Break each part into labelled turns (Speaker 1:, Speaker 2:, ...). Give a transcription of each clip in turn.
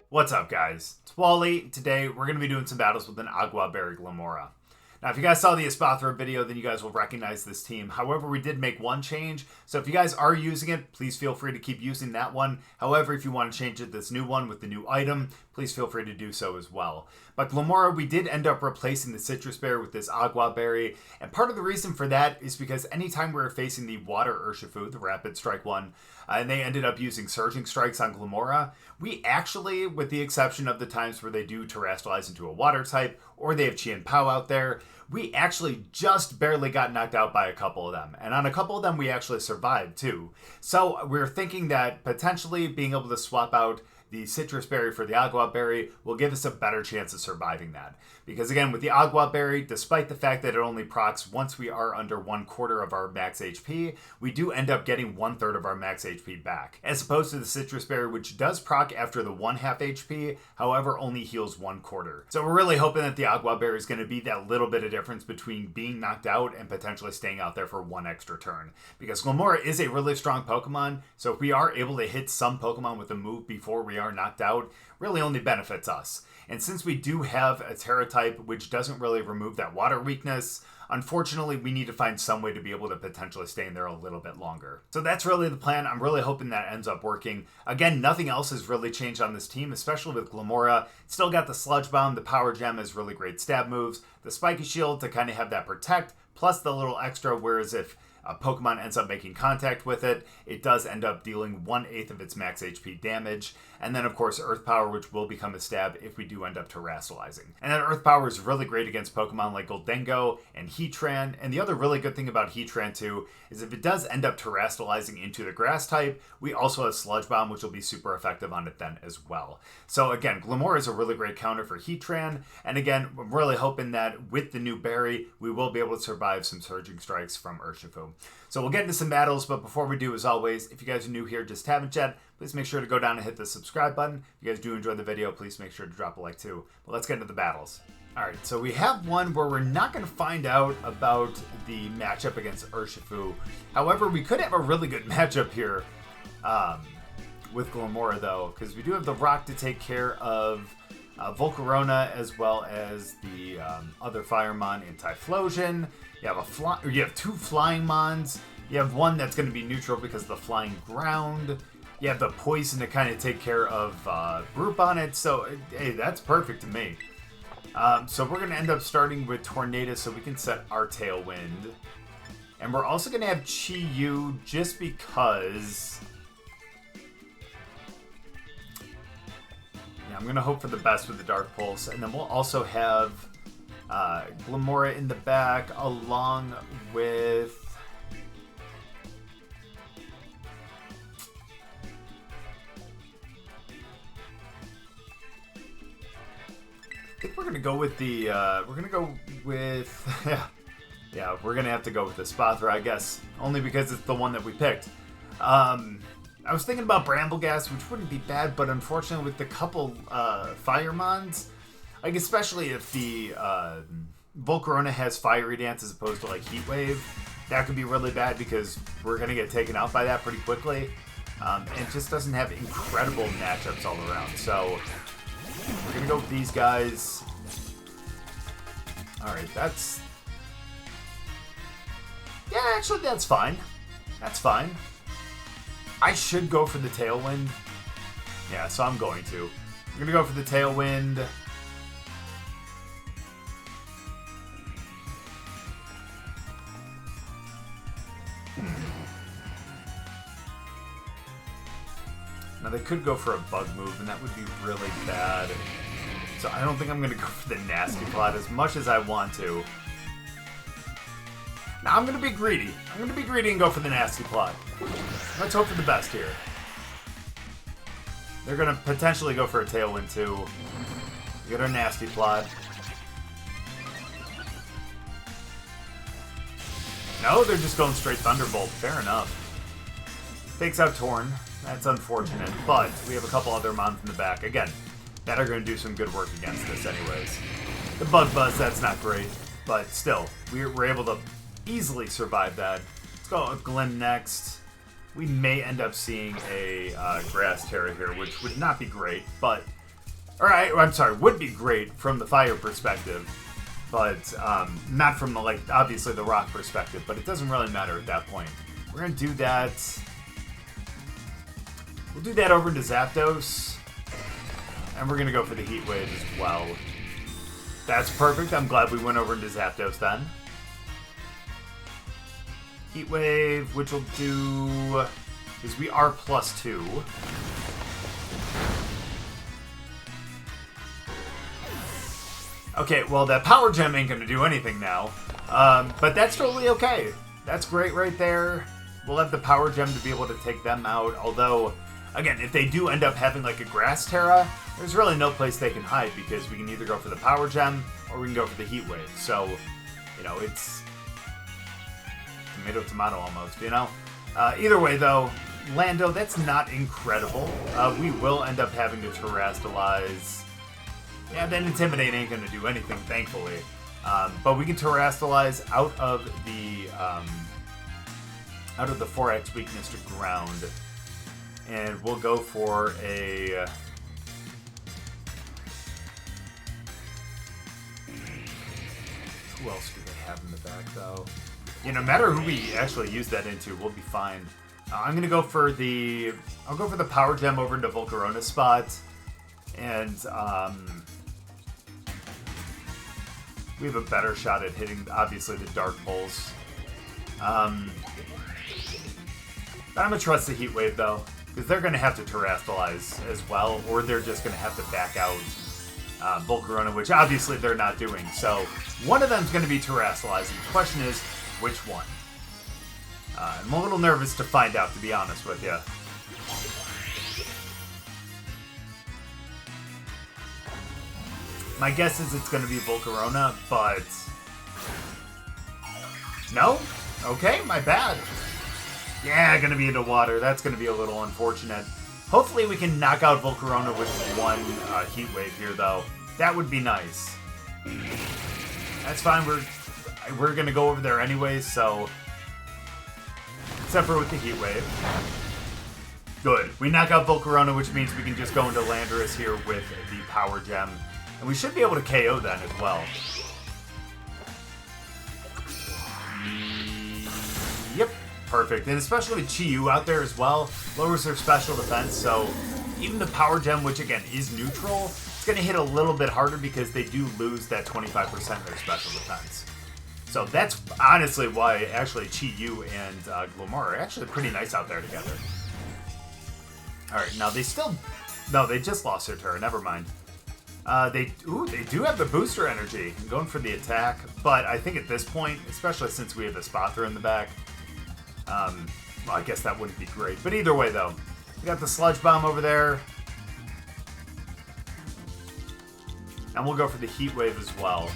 Speaker 1: What's up, guys? It's Wally. Today, we're going to be doing some battles with an Aguav Berry Glimmora. Now, if you guys saw the Espathra video, then you guys will recognize this team. However, we did make one change, so if you guys are using it, please feel free to keep using that one. However, if you want to change it, this new one with the new item, please feel free to do so as well. But Glimmora, we did end up replacing the Sitrus Berry with this Aguav Berry, and part of the reason for that is because anytime we were facing the Water Urshifu, the Rapid Strike one, and they ended up using Surging Strikes on Glimmora, we actually, with the exception of the times where they do Terrestrialize into a Water type, or they have Chi and Pow out there, we actually just barely got knocked out by a couple of them. And on a couple of them, we actually survived too. So we're thinking that potentially being able to swap out the Sitrus Berry for the Aguav Berry will give us a better chance of surviving that. Because again, with the Aguav Berry, despite the fact that it only procs once we are under 1/4 of our max HP, we do end up getting 1/3 of our max HP back. As opposed to the Sitrus Berry, which does proc after the 1/2 HP, however only heals 1/4. So we're really hoping that the Aguav Berry is going to be that little bit of difference between being knocked out and potentially staying out there for one extra turn. Because Glimmora is a really strong Pokemon, so if we are able to hit some Pokemon with a move before we are knocked out, really only benefits us. And since we do have a Terra type which doesn't really remove that water weakness, unfortunately we need to find some way to be able to potentially stay in there a little bit longer. So that's really the plan. I'm really hoping that ends up working. Again, nothing else has really changed on this team, especially with Glimmora. Still got the Sludge Bomb, the Power Gem has really great stab moves, the Spiky Shield to kind of have that protect, plus the little extra, whereas if a Pokemon ends up making contact with it, it does end up dealing 1/8 of its max HP damage. And then, of course, Earth Power, which will become a stab if we do end up terrestrializing. And then Earth Power is really great against Pokemon like Goldengo and Heatran. And the other really good thing about Heatran, too, is if it does end up terrestrializing into the Grass type, we also have Sludge Bomb, which will be super effective on it then as well. So, again, Glimmora is a really great counter for Heatran. And again, I'm really hoping that with the new berry, we will be able to survive some Surging Strikes from Urshifu. So we'll get into some battles, but before we do, as always, if you guys are new here, just haven't yet, please make sure to go down and hit the subscribe button. If you guys do enjoy the video, please make sure to drop a like too. But let's get into the battles. Alright, so we have one where we're not going to find out about the matchup against Urshifu. However, we could have a really good matchup here with Glimmora, though, because we do have the Rock to take care of Volcarona, as well as the other Firemon in Typhlosion. You have two Flying Mons. You have one that's going to be neutral because of the Flying Ground. You have the Poison to kind of take care of Group on it. So, hey, that's perfect to me. So we're going to end up starting with Tornadus so we can set our Tailwind. And we're also going to have Chi-Yu just because... I'm going to hope for the best with the Dark Pulse. And then we'll also have Glimmora in the back along with... I think we're going to go with the... yeah, we're going to have to go with the Espathra, I guess. Only because it's the one that we picked. I was thinking about Brambleghast, which wouldn't be bad, but unfortunately with the couple Firemons, like especially if the Volcarona has Fiery Dance as opposed to like Heat Wave, that could be really bad because we're going to get taken out by that pretty quickly. And it just doesn't have incredible matchups all around. So we're going to go with these guys. Alright, that's... yeah, actually that's fine. That's fine. I should go for the Tailwind. Yeah, so I'm going to. I'm going to go for the Tailwind. Now they could go for a Bug move, and that would be really bad. So I don't think I'm going to go for the Nasty Plot as much as I want to. Now I'm going to be greedy. I'm going to be greedy and go for the Nasty Plot. Let's hope for the best here. They're going to potentially go for a Tailwind too. Get our Nasty Plot. No, they're just going straight Thunderbolt. Fair enough. Takes out Torn. That's unfortunate, but we have a couple other Mons in the back. Again, that are going to do some good work against this anyways. The Bug Buzz, that's not great, but still, we're able to easily survive that. Let's go with Glenn next. We may end up seeing a Grass Terra here, which would not be great, but Or I'm sorry, would be great from the fire perspective, but not from the, like, obviously the rock perspective, but it doesn't really matter at that point. We're going to do that. We'll do that over into Zapdos, and we're going to go for the Heat Wave as well. That's perfect. I'm glad we went over into Zapdos then. Heat Wave, which will do, because we are +2. Okay, well, that Power Gem ain't going to do anything now. But that's totally okay. That's great right there. We'll have the Power Gem to be able to take them out. Although, again, if they do end up having like a Grass Terra, there's really no place they can hide because we can either go for the Power Gem or we can go for the Heat Wave. So, you know, it's tomato, tomato almost, you know? Either way, though, Lando, that's not incredible. We will end up having to Terrastalize. Yeah, that Intimidate ain't going to do anything, thankfully. But we can Terrastalize out of the 4X weakness to ground. And we'll go for a... Who else do they have in the back, though? Yeah, no matter who we actually use that into, we'll be fine. I'm going to go for the... I'll go for the Power Gem over into Volcarona's spot. And, we have a better shot at hitting, obviously, the Dark Pulse. But I'm going to trust the Heat Wave, though, because they're going to have to Terrastalize as well, or they're just going to have to back out Volcarona, which obviously they're not doing. So one of them's going to be Terrastalizing. The question is, which one? I'm a little nervous to find out, to be honest with you. My guess is it's going to be Volcarona, but... No? Okay, my bad. Yeah, going to be into water. That's going to be a little unfortunate. Hopefully we can knock out Volcarona with one Heat Wave here, though. That would be nice. That's fine. We're going to go over there anyways, so... Except for with the Heat Wave. Good. We knock out Volcarona, which means we can just go into Landorus here with the Power Gem. And we should be able to KO then as well. Yep, perfect. And especially with Chi-Yu out there as well, lowers their special defense. So even the Power Gem, which again is neutral, it's going to hit a little bit harder because they do lose that 25% of their special defense. So that's honestly why actually Chi-Yu and Glimmora are actually pretty nice out there together. Alright, now they still... No, they just lost their turn. Never mind. They do have the booster energy. I'm going for the attack, but I think at this point, especially since we have Espathra in the back, well, I guess that wouldn't be great. But either way, though, we got the Sludge Bomb over there, and we'll go for the Heat Wave as well.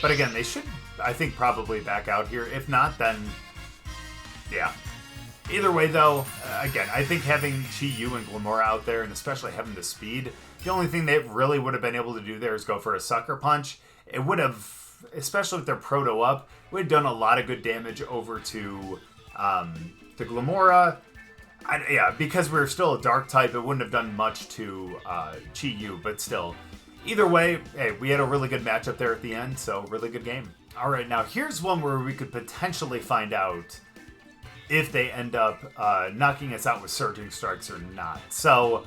Speaker 1: But again, they should, I think, probably back out here. If not, then, yeah. Either way, though, again, I think having Chi-Yu and Glimmora out there, and especially having the speed, the only thing they really would have been able to do there is go for a Sucker Punch. It would have, especially with their Proto up, would have done a lot of good damage over to the Glimmora. Yeah, because we're still a Dark type, it wouldn't have done much to Chi-Yu, but still. Either way, hey, we had a really good matchup there at the end, so really good game. All right, now here's one where we could potentially find out if they end up knocking us out with Surging Strikes or not. So,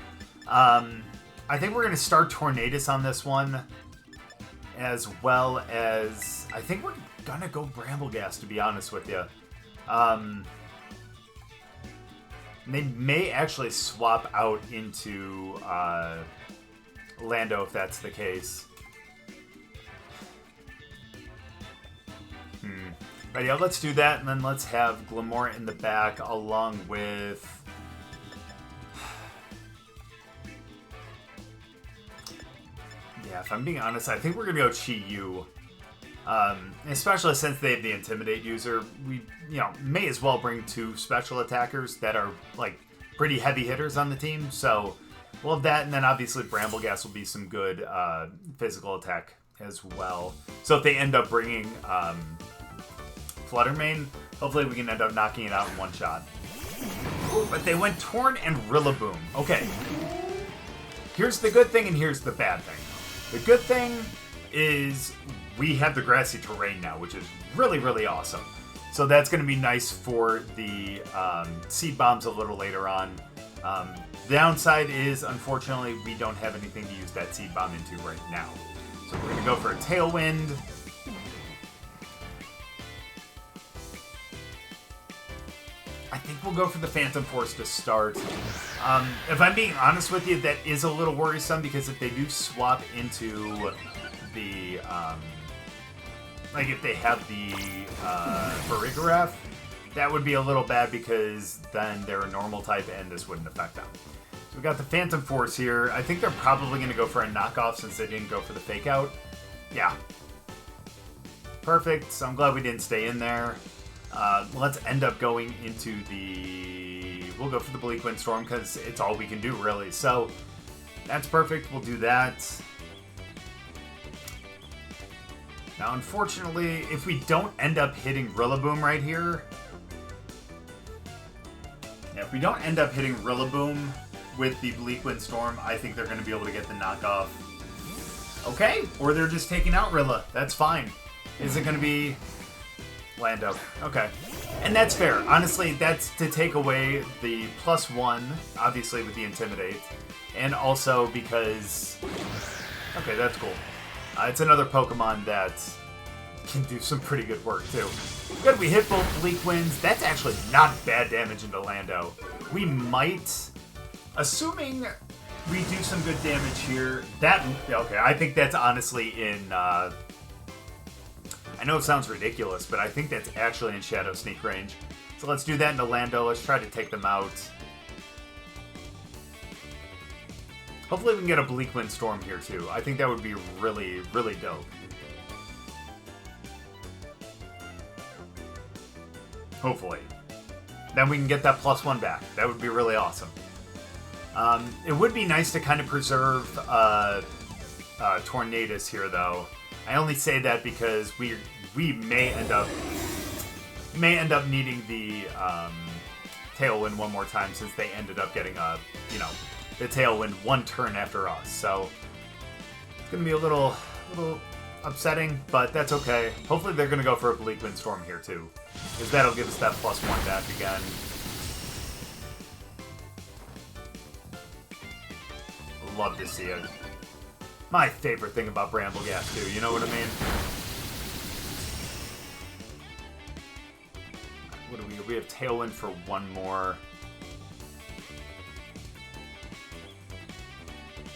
Speaker 1: I think we're going to start Tornadus on this one, as well as... I think we're going to go Brambleghast, to be honest with you. They may actually swap out into Lando if that's the case. But yeah, let's do that, and then let's have Glimmora in the back along with... Yeah, if I'm being honest, I think we're going to go Chi-Yu. Especially since they have the Intimidate user, we, may as well bring two special attackers that are, like, pretty heavy hitters on the team. So we'll have that, and then obviously Brambleghast will be some good physical attack as well. So if they end up bringing Fluttermane, hopefully we can end up knocking it out in one shot. But they went Torn and Rillaboom. Okay. here's the good thing and here's the bad thing. The good thing is we have the grassy terrain now, which is really, really awesome. So that's going to be nice for the seed bombs a little later on. The downside is, unfortunately, we don't have anything to use that seed bomb into right now. So we're going to go for a Tailwind. I think we'll go for the Phantom Force to start. If I'm being honest with you, that is a little worrisome because if they do swap into the, like if they have the Brambleghast, that would be a little bad because then they're a normal type and this wouldn't affect them. So we got the Phantom Force here. I think they're probably going to go for a knockoff since they didn't go for the fake out. Yeah. Perfect. So I'm glad we didn't stay in there. Let's end up going into the... We'll go for the Bleak Windstorm because it's all we can do, really. So that's perfect. We'll do that. Now, unfortunately, if we don't end up hitting Rillaboom right here... Yeah, if we don't end up hitting Rillaboom with the Bleak Windstorm, I think they're going to be able to get the knockoff. Okay, or they're just taking out Rilla. That's fine. Is it going to be... Lando. Okay. And that's fair. Honestly, that's to take away the +1, obviously, with the Intimidate. And also because... Okay, that's cool. It's another Pokemon that can do some pretty good work, too. Good, we hit both Bleak Winds. That's actually not bad damage into Lando. We might... Assuming we do some good damage here... That... Okay, I think that's honestly in... I know it sounds ridiculous, but I think that's actually in Shadow Sneak range. So let's do that into Lando. Let's try to take them out. Hopefully we can get a Bleak Windstorm here, too. I think that would be really, really dope. Hopefully. Then we can get that +1 back. That would be really awesome. It would be nice to kind of preserve Tornadus here, though. I only say that because we may end up needing the Tailwind one more time since they ended up getting the Tailwind one turn after us. So it's gonna be a little upsetting, but that's okay. Hopefully they're gonna go for a Bleak Windstorm here too, because that'll give us that +1 back again. Love to see it. My favorite thing about Brambleghast, too. You know what I mean? What do we... We have Tailwind for one more.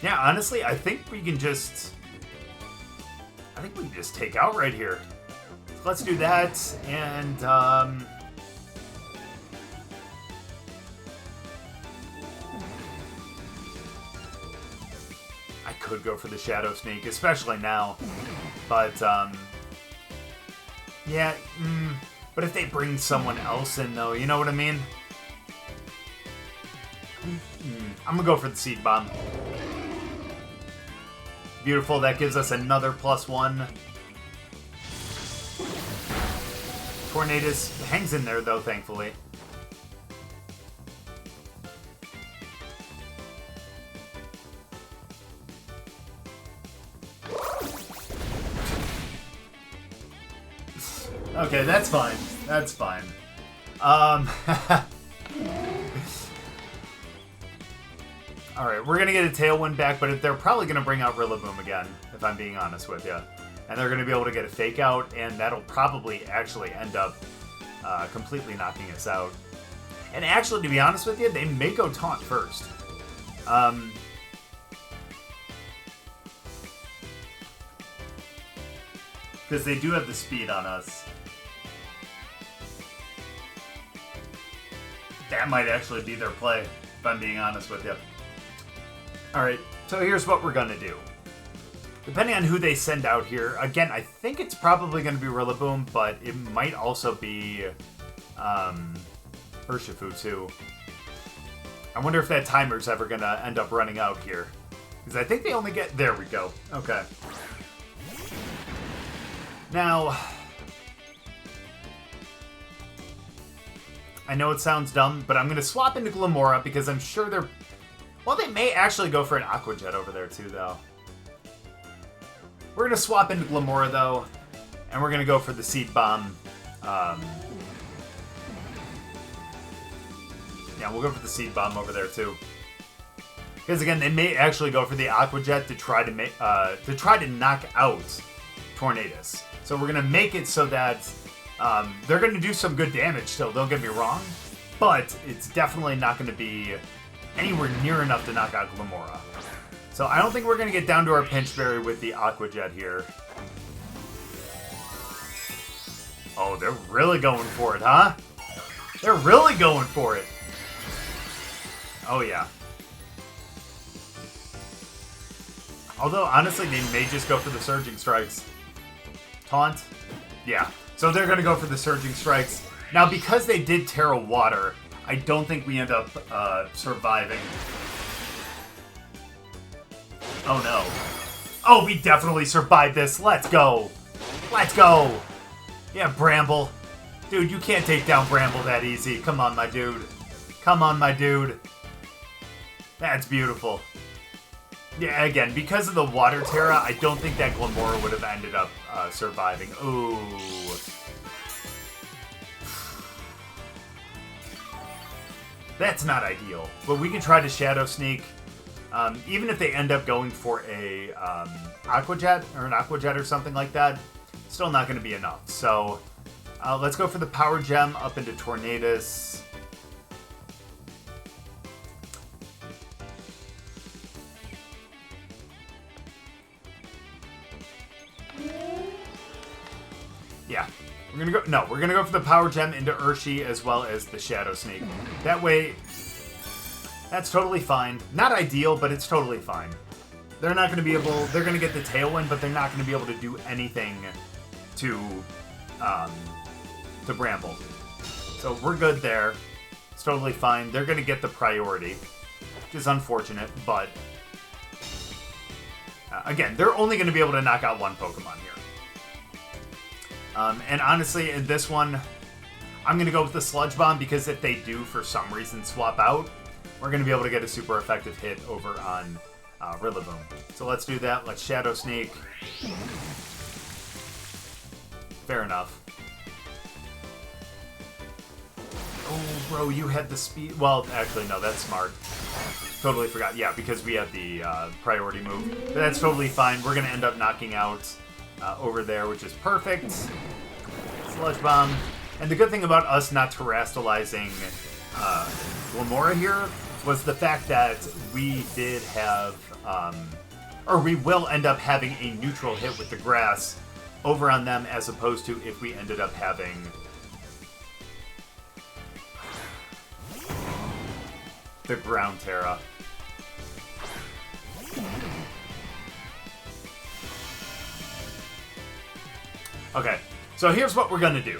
Speaker 1: Yeah, honestly, I think we can just... I think we can just take out right here. So let's do that, and, could go for the Shadow Sneak, especially now. But, yeah, but if they bring someone else in, though, you know what I mean? I'm gonna go for the Seed Bomb. Beautiful, that gives us another +1. Tornadus hangs in there, though, thankfully. Okay, that's fine. That's fine. Alright, we're gonna get a Tailwind back, but they're probably gonna bring out Rillaboom again, if I'm being honest with you. And they're gonna be able to get a Fake Out, and that'll probably actually end up completely knocking us out. And actually, to be honest with you, they may go Taunt first. Because they do have the speed on us. That might actually be their play, if I'm being honest with you. Alright, so here's what we're gonna do. Depending on who they send out here, again, I think it's probably gonna be Rillaboom, but it might also be Urshifu too. I wonder if that timer's ever gonna end up running out here. Because I think they only get... There we go. Okay. Now... I know it sounds dumb, but I'm going to swap into Glimmora because I'm sure they're Well, they may actually go for an Aqua Jet over there too, though. We're going to swap into Glimmora, though, and we're going to go for the Seed Bomb. Yeah, we'll go for the Seed Bomb over there, too. Because, again, they may actually go for the Aqua Jet to try to knock out Tornadus. So we're going to make it so that they're going to do some good damage still, don't get me wrong. But it's definitely not going to be anywhere near enough to knock out Glimmora. So I don't think we're going to get down to our Pinch Berry with the Aqua Jet here. Oh, they're really going for it, huh? They're really going for it. Oh, yeah. Although, honestly, they may just go for the Surging Strikes. Taunt? Yeah. So they're going to go for the Surging Strikes. Now, because they did Terra Water, I don't think we end up surviving. Oh, no. Oh, we definitely survived this. Let's go. Let's go. Yeah, Bramble. Dude, you can't take down Bramble that easy. Come on, my dude. Come on, my dude. That's beautiful. Yeah, again, because of the Water Terra, I don't think that Glimmora would have ended up surviving. Ooh. That's not ideal. But we can try to Shadow Sneak. Even if they end up going for a Aqua Jet or an Aqua Jet or something like that, still not going to be enough. So let's go for the Power Gem up into Tornadus. Yeah, we're gonna go. No, we're gonna go for the Power Gem into Urshi as well as the Shadow Sneak. That way, that's totally fine. Not ideal, but it's totally fine. They're not gonna be able. They're gonna get the Tailwind, but they're not gonna be able to do anything to Bramble. So we're good there. It's totally fine. They're gonna get the priority, which is unfortunate, but again, they're only gonna be able to knock out one Pokemon here. And honestly, in this one, I'm going to go with the Sludge Bomb because if they do, for some reason, swap out, we're going to be able to get a super effective hit over on Rillaboom. So let's do that. Let's Shadow Sneak. Fair enough. Oh, bro, you had the speed. Well, actually, no, that's smart. Totally forgot. Yeah, because we had the priority move. But that's totally fine. We're going to end up knocking out over there, which is perfect. Sludge Bomb. And the good thing about us not terastallizing Glimmora here was the fact that we did have, or we will end up having a neutral hit with the grass over on them as opposed to if we ended up having the Ground Terra. Okay, so here's what we're gonna do.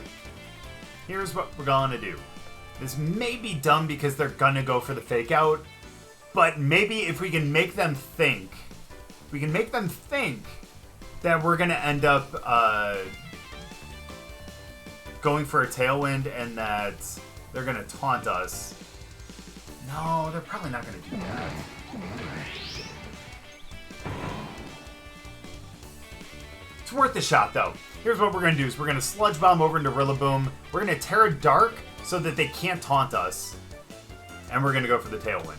Speaker 1: Here's what we're gonna do. This may be dumb because they're gonna go for the Fake Out, but maybe if we can make them think, that we're gonna end up going for a Tailwind and that they're gonna taunt us. No, they're probably not gonna do that. It's worth the shot, though. Here's what we're going to do is we're going to Sludge Bomb over into Rillaboom. We're going to Terra Dark so that they can't taunt us. And we're going to go for the Tailwind.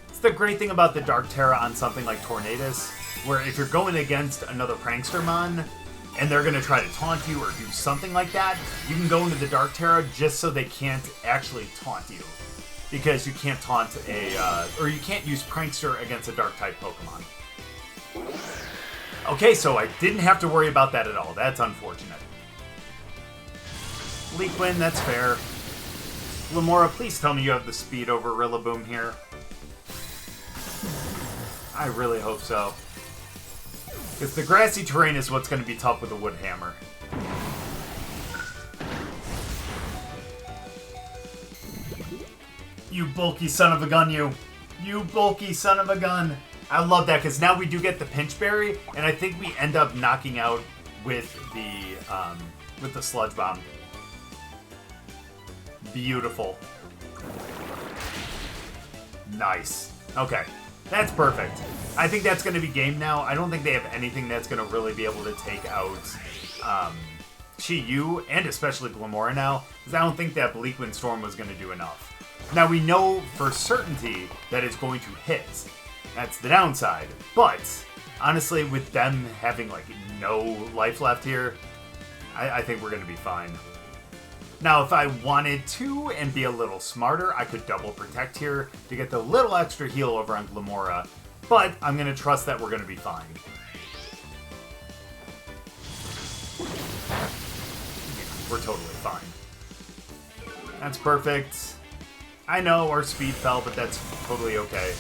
Speaker 1: It's the great thing about the Dark Terra on something like Tornadus, where if you're going against another Prankstermon and they're going to try to taunt you or do something like that, you can go into the Dark Terra just so they can't actually taunt you. Because you can't taunt or you can't use Prankster against a Dark-type Pokemon. Okay, so I didn't have to worry about that at all. That's unfortunate. Leak Wind, that's fair. Glimmora, please tell me you have the speed over Rillaboom here. I really hope so. Because the grassy terrain is what's going to be tough with the Wood Hammer. You bulky son of a gun, you. You bulky son of a gun. I love that, because now we do get the Pinch Berry, and I think we end up knocking out with the Sludge Bomb. Beautiful. Nice. Okay, that's perfect. I think that's going to be game now. I don't think they have anything that's going to really be able to take out Chi-Yu, and especially Glimmora now, because I don't think that Bleak Wind Storm was going to do enough. Now, we know for certainty that it's going to hit. That's the downside. But, honestly, with them having, like, no life left here, I think we're going to be fine. Now, if I wanted to and be a little smarter, I could double protect here to get the little extra heal over on Glimmora. But I'm going to trust that we're going to be fine. Yeah, we're totally fine. That's perfect. I know our speed fell, but that's totally okay.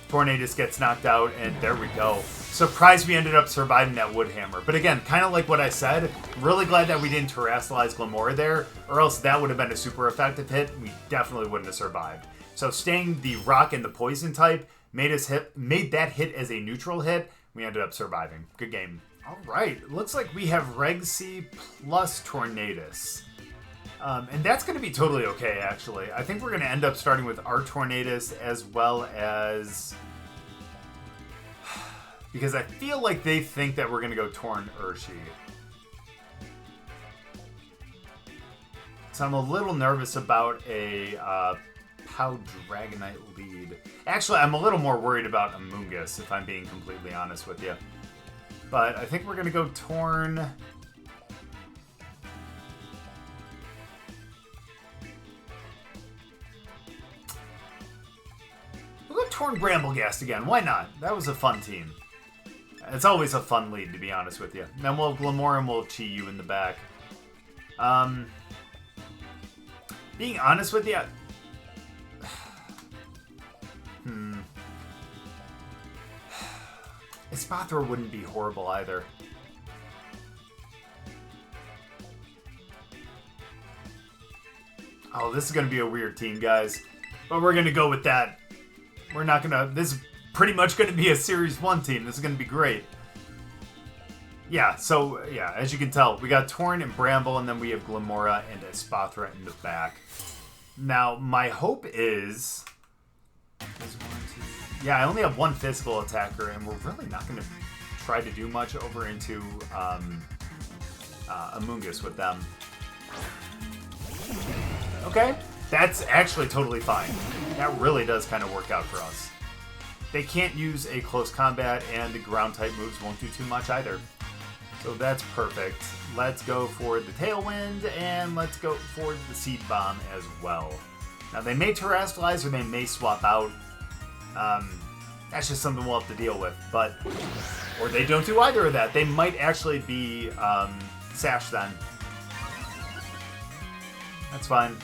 Speaker 1: Tornadus gets knocked out, and there we go. Surprised we ended up surviving that Wood Hammer. But again, kind of like what I said, really glad that we didn't terrestrialize Glimmora there, or else that would have been a super effective hit. We definitely wouldn't have survived. So staying the rock and the poison type made that hit as a neutral hit. We ended up surviving. Good game. All right, looks like we have Reg-C plus Tornadus. And that's going to be totally okay, actually. I think we're going to end up starting with our Tornadus as well as... because I feel like they think that we're going to go Torn Urshi. So I'm a little nervous about a Pow Dragonite lead. Actually, I'm a little more worried about Amoonguss, if I'm being completely honest with you. But I think we're going to go Torn... we'll go Torn Brambleghast again. Why not? That was a fun team. It's always a fun lead, to be honest with you. Then we'll have Glimmora and we'll Chi-Yu in the back. Being honest with you... Espathra wouldn't be horrible either. Oh, this is going to be a weird team, guys. But we're going to go with that. We're not going to... this is pretty much going to be a Series 1 team. This is going to be great. Yeah, so, yeah, as you can tell, we got Torn and Bramble, and then we have Glimmora and Espathra in the back. Now, my hope is... yeah, I only have one physical attacker, and we're really not going to try to do much over into Amoonguss with them. Okay, that's actually totally fine. That really does kind of work out for us. They can't use a close combat, and the ground-type moves won't do too much either. So that's perfect. Let's go for the Tailwind, and let's go for the Seed Bomb as well. Now, they may terrestrialize, or they may swap out. That's just something we'll have to deal with. But, or they don't do either of that. They might actually be Sash then. That's fine.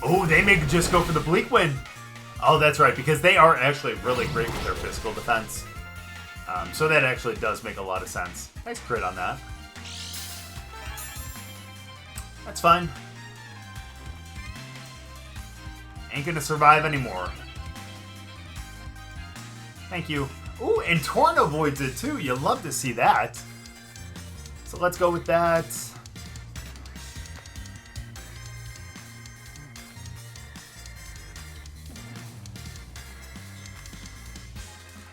Speaker 1: Oh, they may just go for the Bleak Wind. Oh, that's right, because they are actually really great with their physical defense. So that actually does make a lot of sense. Nice crit on that. That's fine. Ain't gonna survive anymore. Thank you. Ooh, and Torn avoids it too. You love to see that. So let's go with that.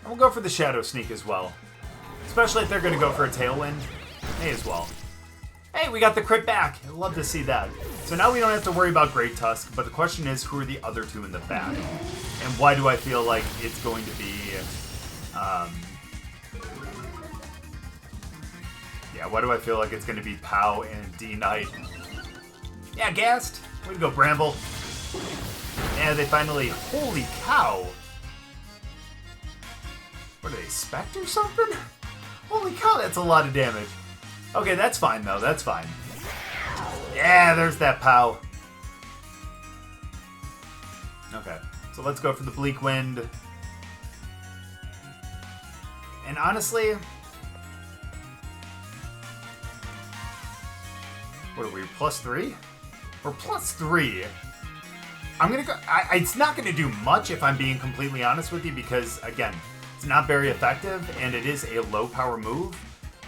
Speaker 1: And we'll go for the Shadow Sneak as well. Especially if they're going to go for a Tailwind. May as well. Hey, we got the crit back. I'd love to see that. So now we don't have to worry about Great Tusk, but the question is, who are the other two in the back? And why do I feel like it's going to be... yeah, why do I feel like it's going to be Pow and D-Knight? Yeah, Gast. Way to go, Bramble. Yeah, they finally... holy cow! What are they, Spectre something? Holy cow, that's a lot of damage. Okay, that's fine, though. That's fine. Yeah, there's that Pow. Okay, so let's go for the Bleak Wind. And honestly... what are we, +3? We're +3. I'm gonna go... it's not gonna do much if I'm being completely honest with you, because, again... it's not very effective, and it is a low-power move.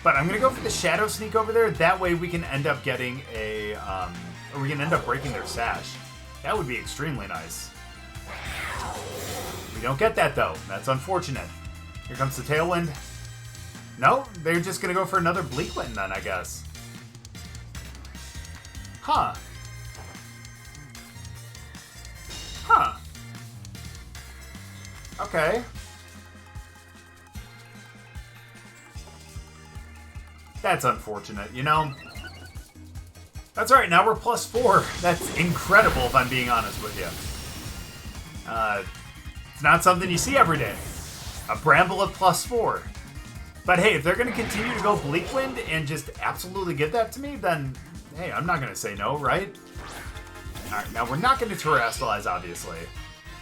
Speaker 1: But I'm going to go for the Shadow Sneak over there. That way we can end up getting a... or we can end up breaking their Sash. That would be extremely nice. We don't get that, though. That's unfortunate. Here comes the Tailwind. No, they're just going to go for another Bleak Wind then, I guess. Huh. Huh. Okay. That's unfortunate, you know? That's alright, now we're +4. That's incredible, if I'm being honest with you. It's not something you see every day. A Bramble at +4. But hey, if they're going to continue to go Bleak Wind and just absolutely give that to me, then, hey, I'm not going to say no, right? Alright, now we're not going to Terrestrialize, obviously.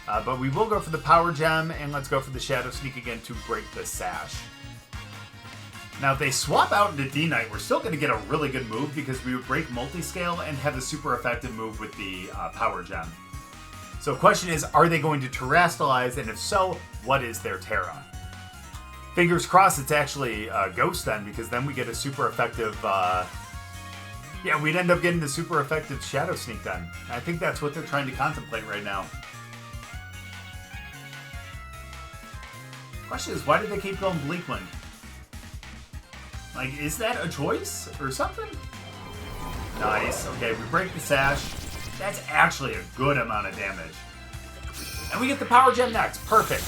Speaker 1: But we will go for the Power Gem, and let's go for the Shadow Sneak again to break the Sash. Now, if they swap out into D-Knight, we're still going to get a really good move because we would break Multiscale and have a super effective move with the Power Gem. So the question is, are they going to Terrestrialize, and if so, what is their Terra? Fingers crossed it's actually Ghost then, because then we get a super effective... yeah, we'd end up getting the super effective Shadow Sneak then. I think that's what they're trying to contemplate right now. Question is, why did they keep going Bleak Wind? Like, is that a choice or something? Nice. Okay, we break the Sash. That's actually a good amount of damage. And we get the Power Gem next. Perfect.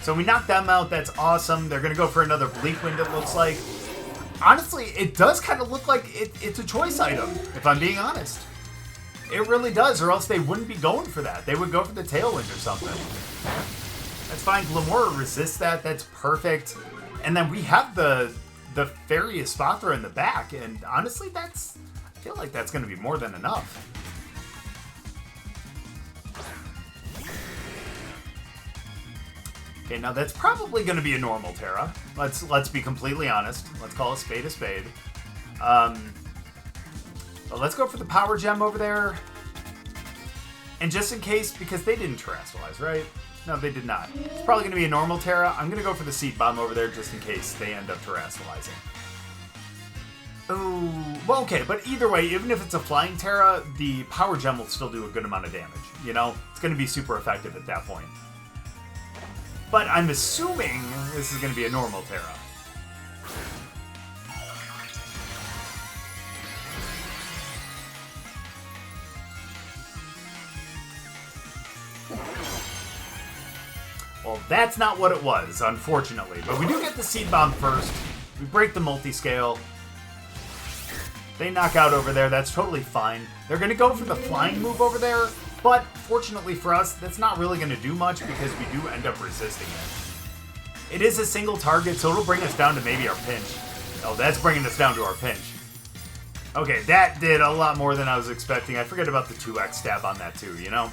Speaker 1: So we knock them out. That's awesome. They're going to go for another Bleak Wind, it looks like. Honestly, it does kind of look like it's a choice item, if I'm being honest. It really does, or else they wouldn't be going for that. They would go for the Tailwind or something. That's fine. Glimmora resists that. That's perfect. And then we have the Fairy Espathra in the back, and honestly, I feel like that's going to be more than enough. Okay, now that's probably going to be a normal Terra. Let's be completely honest. Let's call a spade a spade. But let's go for the Power Gem over there. And just in case, because they didn't Terrestrialize, right? No, they did not. It's probably going to be a normal Terra. I'm going to go for the Seed Bomb over there just in case they end up Terrestrializing. Oh, well, okay, but either way, even if it's a Flying Terra, the Power Gem will still do a good amount of damage. You know, it's going to be super effective at that point. But I'm assuming this is going to be a normal Terra. Well, that's not what it was, unfortunately. But we do get the Seed Bomb first. We break the Multiscale. They knock out over there. That's totally fine. They're going to go for the Flying move over there. But fortunately for us, that's not really going to do much because we do end up resisting it. It is a single target, so it'll bring us down to maybe our pinch. Oh, that's bringing us down to our pinch. Okay, that did a lot more than I was expecting. I forget about the 2x stab on that too, you know?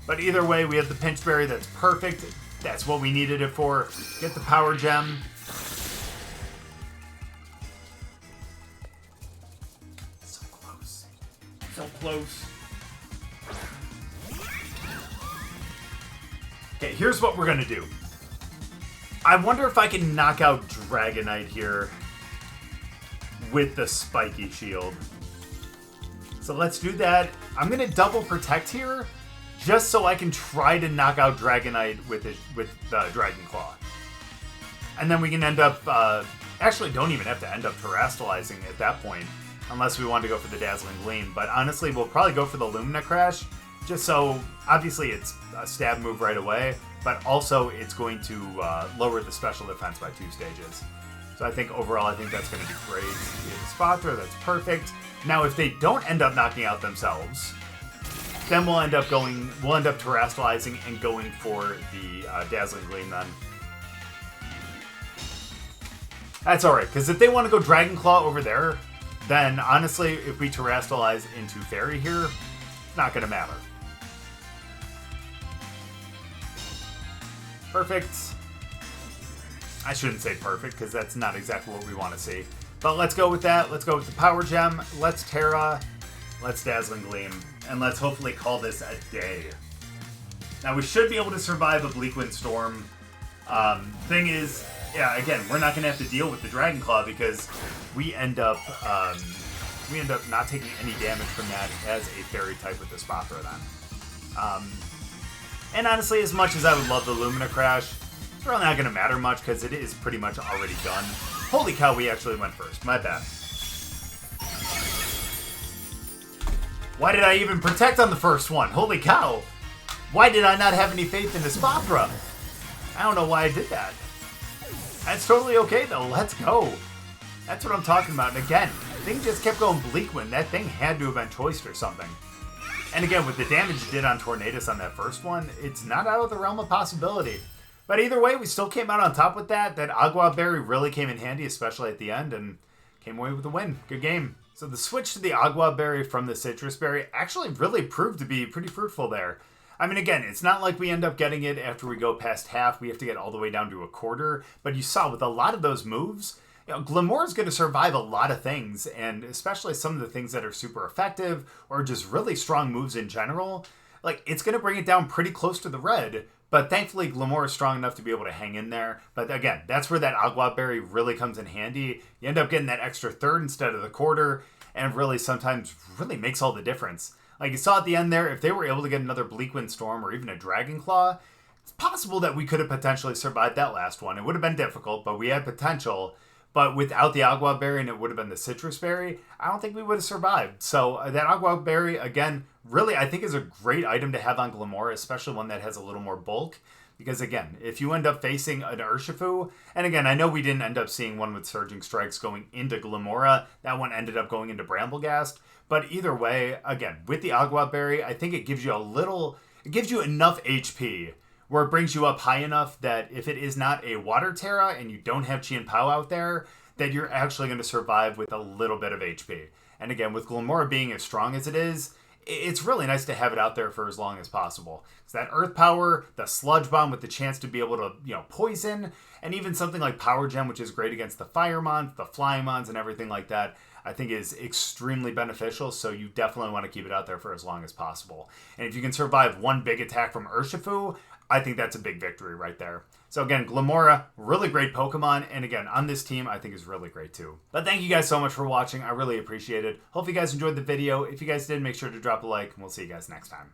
Speaker 1: But either way, we have the Pinch Berry. That's perfect. That's what we needed it for. Get the Power Gem. So close. So close. Okay, here's what we're going to do. I wonder if I can knock out Dragonite here with the Spiky Shield. So let's do that. I'm going to double protect here just so I can try to knock out Dragonite with the Dragon Claw. And then we can end up... actually, don't even have to end up Terrestrializing at that point, unless we want to go for the Dazzling Gleam. But honestly, we'll probably go for the Lumina Crash, just so, obviously, it's a stab move right away, but also it's going to lower the special defense by 2 stages. So I think overall, I think that's going to be great. We have Espathra, that's perfect. Now, if they don't end up knocking out themselves, then we'll end up Terrestrializing and going for the Dazzling Gleam then. That's alright, because if they want to go Dragon Claw over there, then honestly, if we Terrestrialize into Fairy here, it's not going to matter. Perfect. I shouldn't say perfect, because that's not exactly what we want to see. But let's go with that. Let's go with the Power Gem. Let's Terra. Let's Dazzling Gleam. And let's hopefully call this a day. Now, we should be able to survive a Bleak Wind Storm. Thing is, yeah, again, we're not going to have to deal with the Dragon Claw because we end up not taking any damage from that as a Fairy type with the Espathra then. And honestly, as much as I would love the Lumina Crash, it's really not going to matter much because it is pretty much already done. Holy cow, we actually went first. My bad. Why did I even protect on the first one? Holy cow. Why did I not have any faith in Espathra? I don't know why I did that. That's totally okay, though. Let's go. That's what I'm talking about. And again, thing just kept going bleak when that thing had to have been choiced or something. And again, with the damage it did on Tornadus on that first one, it's not out of the realm of possibility. But either way, we still came out on top with that. That Aguav Berry really came in handy, especially at the end, and came away with the win. Good game. So the switch to the Aguav Berry from the Sitrus Berry actually really proved to be pretty fruitful there. I mean, again, it's not like we end up getting it after we go past half. We have to get all the way down to a quarter. But you saw with a lot of those moves, Glimmora is going to survive a lot of things, and especially some of the things that are super effective or just really strong moves in general. Like, it's going to bring it down pretty close to the red, but thankfully Glimmora is strong enough to be able to hang in there. But again, that's where that Aguav Berry really comes in handy. You end up getting that extra third instead of the quarter, and really sometimes really makes all the difference. Like you saw at the end there, if they were able to get another Bleakwind Storm or even a Dragon Claw, it's possible that we could have potentially survived that last one. It would have been difficult, but we had potential. But without the Aguav Berry, and it would have been the Sitrus Berry, I don't think we would have survived. So that Aguav Berry, again, really I think is a great item to have on Glimmora, especially one that has a little more bulk. Because again, if you end up facing an Urshifu, and again, I know we didn't end up seeing one with Surging Strikes going into Glimmora. That one ended up going into Brambleghast. But either way, again, with the Aguav Berry, I think it gives you enough HP where it brings you up high enough that if it is not a Water Terra and you don't have Chi and Pao out there, that you're actually going to survive with a little bit of HP. And again, with Glimmora being as strong as it is, it's really nice to have it out there for as long as possible. It's that Earth Power, the Sludge Bomb with the chance to be able to, poison, and even something like Power Gem, which is great against the Fire Mons, the Flying Mons, and everything like that, I think is extremely beneficial, so you definitely want to keep it out there for as long as possible. And if you can survive one big attack from Urshifu, I think that's a big victory right there. So again, Glimmora, really great Pokemon, and again, on this team, I think is really great too. But thank you guys so much for watching. I really appreciate it. Hope you guys enjoyed the video. If you guys did, make sure to drop a like, and we'll see you guys next time.